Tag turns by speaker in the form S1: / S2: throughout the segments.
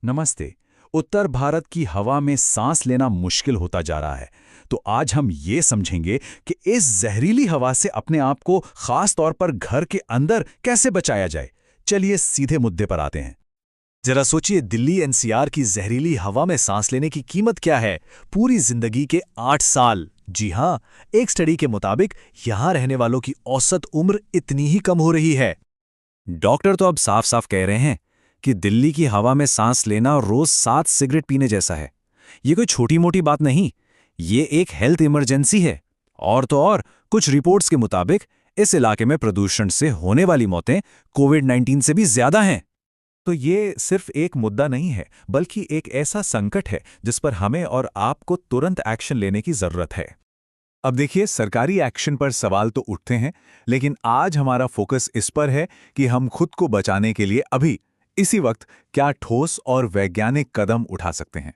S1: नमस्ते। उत्तर भारत की हवा में सांस लेना मुश्किल होता जा रहा है। तो आज हम ये समझेंगे कि इस जहरीली हवा से अपने आप को खास तौर पर घर के अंदर कैसे बचाया जाए। चलिए सीधे मुद्दे पर आते हैं।
S2: जरा सोचिए, दिल्ली एनसीआर की जहरीली हवा में सांस लेने की कीमत क्या है? पूरी जिंदगी के 8 साल। जी हाँ, एक स्टडी के मुताबिक यहां रहने वालों की औसत उम्र इतनी ही कम हो रही है। डॉक्टर तो अब साफ साफ कह रहे हैं कि दिल्ली की हवा में सांस लेना रोज 7 सिगरेट पीने जैसा है। ये कोई छोटी मोटी बात नहीं, ये एक हेल्थ इमरजेंसी है। और तो और, कुछ रिपोर्ट्स के मुताबिक इस इलाके में प्रदूषण से होने वाली मौतें कोविड-19 से भी ज्यादा हैं।
S3: तो ये सिर्फ एक मुद्दा नहीं है, बल्कि एक ऐसा संकट है जिस पर हमें और आपको तुरंत एक्शन लेने की जरूरत है। अब देखिए, सरकारी एक्शन पर सवाल तो उठते हैं, लेकिन आज हमारा फोकस इस पर है कि हम खुद को बचाने के लिए अभी, इसी वक्त, क्या ठोस और वैज्ञानिक कदम उठा सकते हैं।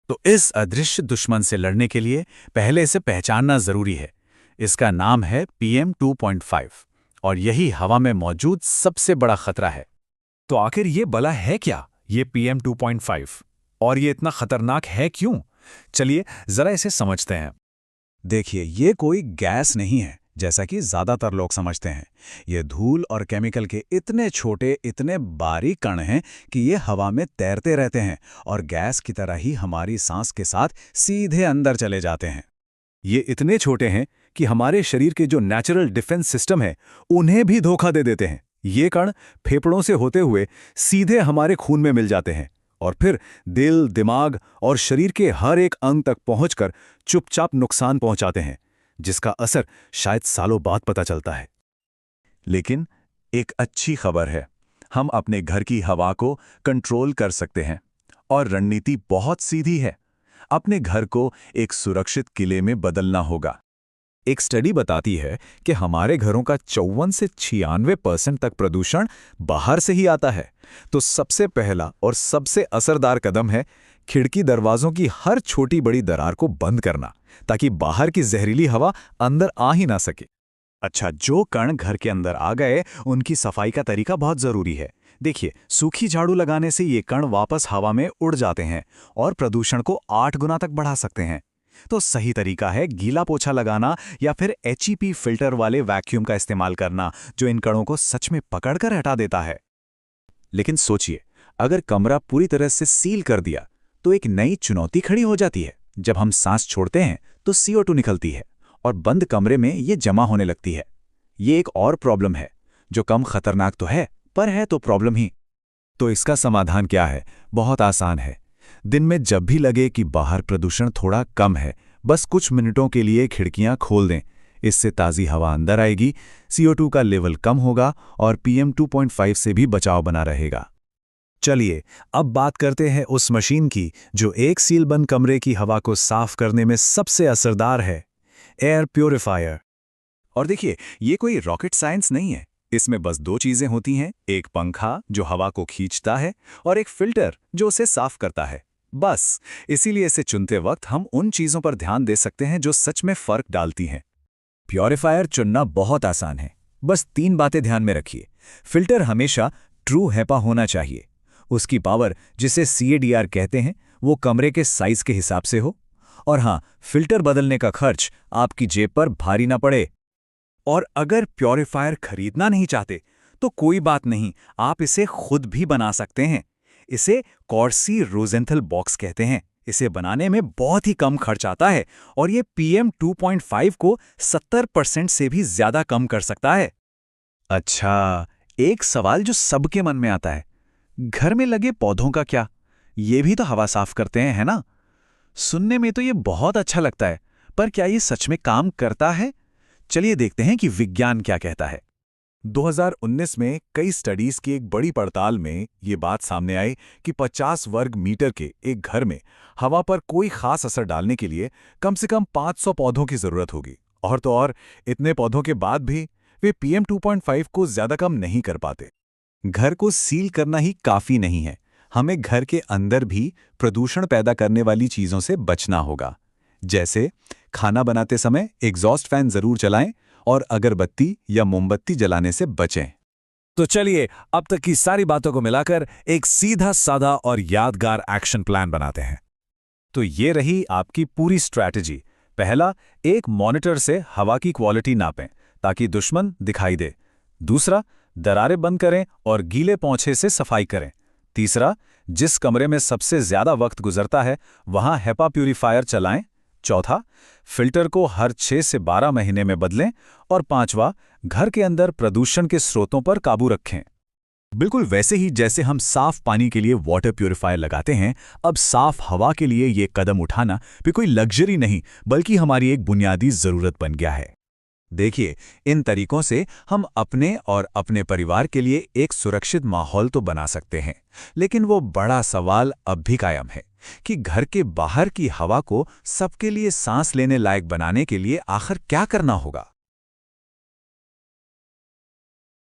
S1: तो इस अदृश्य दुश्मन से लड़ने के लिए पहले इसे पहचानना जरूरी है। इसका नाम है PM 2.5 और यही हवा में मौजूद सबसे बड़ा खतरा है।
S3: तो आखिर ये बला है क्या, ये PM 2.5, और ये इतना खतरनाक है क्यों? चलिए जरा इसे समझते हैं।
S1: देखिए, ये कोई गैस नहीं है जैसा कि ज्यादातर लोग समझते हैं। ये धूल और केमिकल के इतने छोटे, इतने बारीक कण हैं कि ये हवा में तैरते रहते हैं और गैस की तरह ही हमारी सांस के साथ सीधे अंदर चले जाते हैं।
S3: ये इतने छोटे हैं कि हमारे शरीर के जो नेचुरल डिफेंस सिस्टम है, उन्हें भी धोखा दे देते हैं। ये कण फेफड़ों से होते हुए सीधे हमारे खून में मिल जाते हैं और फिर दिल, दिमाग और शरीर के हर एक अंग तक पहुंचकर चुपचाप नुकसान पहुंचाते हैं, जिसका असर शायद सालों बाद पता चलता है। लेकिन एक अच्छी खबर है, हम अपने घर की हवा को कंट्रोल कर सकते हैं और रणनीति बहुत सीधी है। अपने घर को एक सुरक्षित किले में बदलना होगा। एक स्टडी बताती है कि हमारे घरों का 54 से 96% तक प्रदूषण बाहर से ही आता है। तो सबसे पहला और सबसे असरदार कदम है खिड़की दरवाजों की हर छोटी बड़ी दरार को बंद करना, ताकि बाहर की जहरीली हवा अंदर आ ही ना सके। अच्छा, जो कण घर के अंदर आ गए, उनकी सफाई का तरीका बहुत जरूरी है। देखिए, सूखी झाड़ू लगाने से ये कण वापस हवा में उड़ जाते हैं और प्रदूषण को 8 गुना तक बढ़ा सकते हैं। तो सही तरीका है गीला पोछा लगाना या फिर HEP फिल्टर वाले वैक्यूम का इस्तेमाल करना, जो इन कणों को सच में पकड़कर हटा देता है। लेकिन सोचिए, अगर कमरा पूरी तरह से सील कर दिया तो एक नई चुनौती खड़ी हो जाती है। जब हम सांस छोड़ते हैं तो CO2 निकलती है और बंद कमरे में ये जमा होने लगती है। ये एक और प्रॉब्लम है, जो कम खतरनाक तो है, पर है तो प्रॉब्लम ही। तो इसका समाधान क्या है? बहुत आसान है। दिन में जब भी लगे कि बाहर प्रदूषण थोड़ा कम है, बस कुछ मिनटों के लिए खिड़कियां खोल दें। इससे ताज़ी हवा अंदर आएगी, CO2 का लेवल कम होगा और PM 2.5 से भी बचाव बना रहेगा। चलिए, अब बात करते हैं उस मशीन की जो एक सीलबंद कमरे की हवा को साफ करने में सबसे असरदार है, एयर प्यूरिफायर। और देखिए, ये कोई रॉकेट साइंस नहीं है। इसमें बस 2 चीजें होती हैं, एक पंखा जो हवा को खींचता है और एक फिल्टर जो उसे साफ करता है। बस, इसीलिए इसे चुनते वक्त हम उन चीजों पर ध्यान दे सकते हैं जो सच में फर्क डालती हैं। प्यूरिफायर चुनना बहुत आसान है। बस 3 बातें ध्यान में रखिए। फिल्टर हमेशा ट्रू हेपा होना चाहिए। उसकी पावर, जिसे CADR कहते हैं, वो कमरे के साइज के हिसाब से हो। और हाँ, फिल्टर बदलने का खर्च आपकी जेब पर भारी ना पड़े। और अगर प्यूरिफायर खरीदना नहीं चाहते तो कोई बात नहीं, आप इसे खुद भी बना सकते हैं। इसे कॉर्सी रोजेंथल बॉक्स कहते हैं। इसे बनाने में बहुत ही कम खर्च आता है और ये PM 2.5 को 70% से भी ज्यादा कम कर सकता है। अच्छा, एक सवाल जो सबके मन में आता है, घर में लगे पौधों का क्या? ये भी तो हवा साफ करते हैं, है ना? सुनने में तो ये बहुत अच्छा लगता है, पर क्या ये सच में काम करता है? चलिए देखते हैं कि विज्ञान क्या कहता है। 2019 में कई स्टडीज की एक बड़ी पड़ताल में ये बात सामने आई कि 50 वर्ग मीटर के एक घर में हवा पर कोई खास असर डालने के लिए कम से कम 500 पौधों की जरूरत होगी। और तो और, इतने पौधों के बाद भी वे PM 2.5 को ज्यादा कम नहीं कर पाते। घर को सील करना ही काफी नहीं है, हमें घर के अंदर भी प्रदूषण पैदा करने वाली चीजों से बचना होगा। जैसे खाना बनाते समय एग्जॉस्ट फैन जरूर चलाएं और अगरबत्ती या मोमबत्ती जलाने से बचें। तो चलिए अब तक की सारी बातों को मिलाकर एक सीधा साधा और यादगार एक्शन प्लान बनाते हैं। तो ये रही आपकी पूरी स्ट्रैटेजी। पहला, एक मॉनिटर से हवा की क्वालिटी नापें ताकि दुश्मन दिखाई दे। दूसरा, दरारें बंद करें और गीले पोंछे से सफाई करें। तीसरा, जिस कमरे में सबसे ज्यादा वक्त गुजरता है वहां हेपा प्यूरीफायर चलाएं। चौथा, फिल्टर को हर 6 से 12 महीने में बदलें। और पांचवा, घर के अंदर प्रदूषण के स्रोतों पर काबू रखें।
S2: बिल्कुल वैसे ही जैसे हम साफ पानी के लिए वाटर प्यूरिफायर लगाते हैं, अब साफ हवा के लिए ये कदम उठाना भी कोई लग्जरी नहीं बल्कि हमारी एक बुनियादी जरूरत बन गया है।
S1: देखिए, इन तरीकों से हम अपने और अपने परिवार के लिए एक सुरक्षित माहौल तो बना सकते हैं, लेकिन वो बड़ा सवाल अब भी कायम है कि घर के बाहर की हवा को सबके लिए सांस लेने लायक बनाने के लिए आखिर क्या करना होगा।